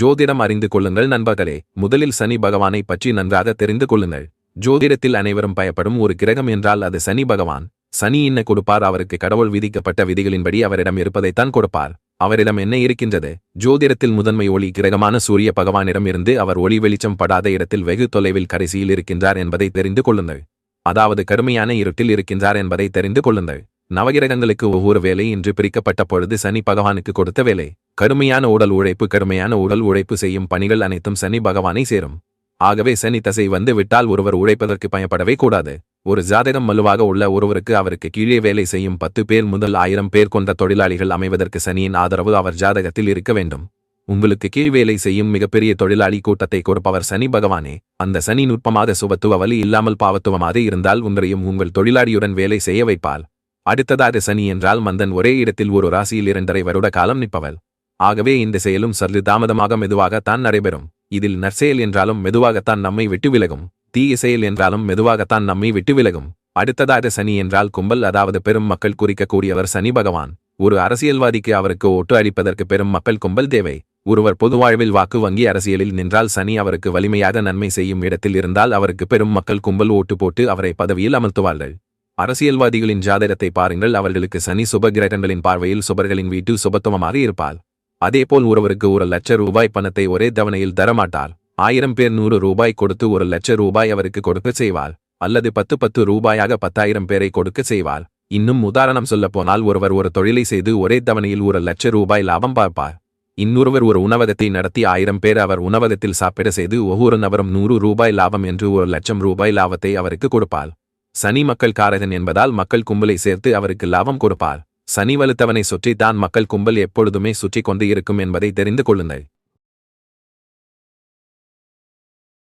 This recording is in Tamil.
ஜோதிடம் அறிந்து கொள்ளுங்கள் நண்பர்களே. முதலில் சனி பகவானை பற்றி நன்றாக தெரிந்து கொள்ளுங்கள். ஜோதிடத்தில் அனைவரும் பயப்படும் ஒரு கிரகம் என்றால் அது சனி பகவான். சனி என்ன கொடுப்பார்? அவருக்கு கடவுள் விதிக்கப்பட்ட விதிகளின்படி அவரிடம் இருப்பதைத்தான் கொடுப்பார். அவரிடம் என்ன இருக்கின்றது? ஜோதிடத்தில் முதன்மை ஒளி கிரகமான சூரிய பகவானிடம் இருந்து அவர் ஒளி வெளிச்சம் படாத இடத்தில் வெகு தொலைவில் கடைசியில் இருக்கின்றார் என்பதை தெரிந்து கொள்ளுங்கள். அதாவது கருமையான இருட்டில் இருக்கின்றார் என்பதை தெரிந்து கொள்ளுங்கள். நவகிரகங்களுக்கு ஒவ்வொரு வேலை என்று பிரிக்கப்பட்ட பொழுது சனி பகவானுக்கு கொடுத்த வேலை கருமையான உடல் உழைப்பு செய்யும் பணிகள் அனைத்தும் சனி பகவானை சேரும். ஆகவே சனி தசை வந்து விட்டால் ஒருவர் உழைப்பதற்கு பயப்படவே கூடாது. ஒரு ஜாதகம் வலுவாக உள்ள ஒருவருக்கு அவருக்கு கீழே வேலை செய்யும் 10 பேர் முதல் 1000 பேர் கொண்ட தொழிலாளிகள் அமைவதற்கு சனியின் ஆதரவு அவர் ஜாதகத்தில் இருக்க வேண்டும். உங்களுக்கு கீழ் வேலை செய்யும் மிகப்பெரிய தொழிலாளி கூட்டத்தை கொடுப்பவர் சனி பகவானே. அந்த சனி நுட்பமாக சுபத்துவ வலி இல்லாமல் பாவத்துவமாக இருந்தால் உங்களையும் உங்கள் தொழிலாளியுடன் வேலை செய்ய வைப்பால். அடுத்ததாக சனி என்றால் மந்தன், ஒரே இடத்தில் ஒரு ராசியில் 2.5 வருட காலம் நிற்பவள். ஆகவே இந்த செயலும் சற்று தாமதமாக மெதுவாகத்தான் நடைபெறும். இதில் நற்செயல் என்றாலும் மெதுவாகத்தான் நம்மை விட்டு விலகும், தீய செயல் என்றாலும் மெதுவாகத்தான் நம்மை விட்டு விலகும். அடுத்ததாக சனி என்றால் கும்பல், அதாவது பெரும் மக்கள் குறிக்கக்கூடியவர் சனி பகவான். ஒரு அரசியல்வாதிக்கு அவருக்கு ஓட்டு அளிப்பதற்கு பெரும் மக்கள் கும்பல் தேவை. ஒருவர் பொது வாழ்வில் வாக்கு வங்கி அரசியலில் நின்றால் சனி அவருக்கு வலிமையாக நன்மை செய்யும் இடத்தில் இருந்தால் அவருக்கு பெரும் மக்கள் கும்பல் ஓட்டு போட்டு அவரை பதவியில் அமர்த்துவார்கள். அரசியல்வாதிகளின் ஜாதகத்தை பாருங்கள். அவர்களுக்கு சனி சுப கிரகங்களின் பார்வையில் சுபர்களின் வீட்டு சுபத்துவமாக இருப்பார். அதேபோல் ஒருவருக்கு 1 லட்சம் ரூபாய் பணத்தை ஒரே தவணையில் தரமாட்டார். 1000 பேர் 100 ரூபாய் கொடுத்து 1 லட்சம் ரூபாய் அவருக்கு கொடுக்க செய்வார். அல்லது 10 ரூபாயாக 10,000 பேரை கொடுக்க செய்வார். இன்னும் உதாரணம் சொல்லப்போனால் ஒருவர் ஒரு தொழிலை செய்து ஒரே தவணையில் 1 லட்சம் ரூபாய் லாபம் பார்ப்பார். இன்னொருவர் ஒரு உணவகத்தை நடத்தி 1000 பேர் அவர் உணவகத்தில் சாப்பிட செய்து ஒவ்வொரு நபரும் 100 ரூபாய் லாபம் என்று 1 லட்சம் ரூபாய் லாபத்தை அவருக்கு கொடுப்பார். சனி மக்கள் காரகன் என்பதால் மக்கள் கும்பலை சேர்த்து அவருக்கு லாபம் கொடுப்பார். சனி வலுத்தவனை சுற்றி தான் மக்கள் கும்பல் எப்பொழுதுமே சுற்றி கொண்டு இருக்கும் என்பதை தெரிந்து கொள்ளுங்கள்.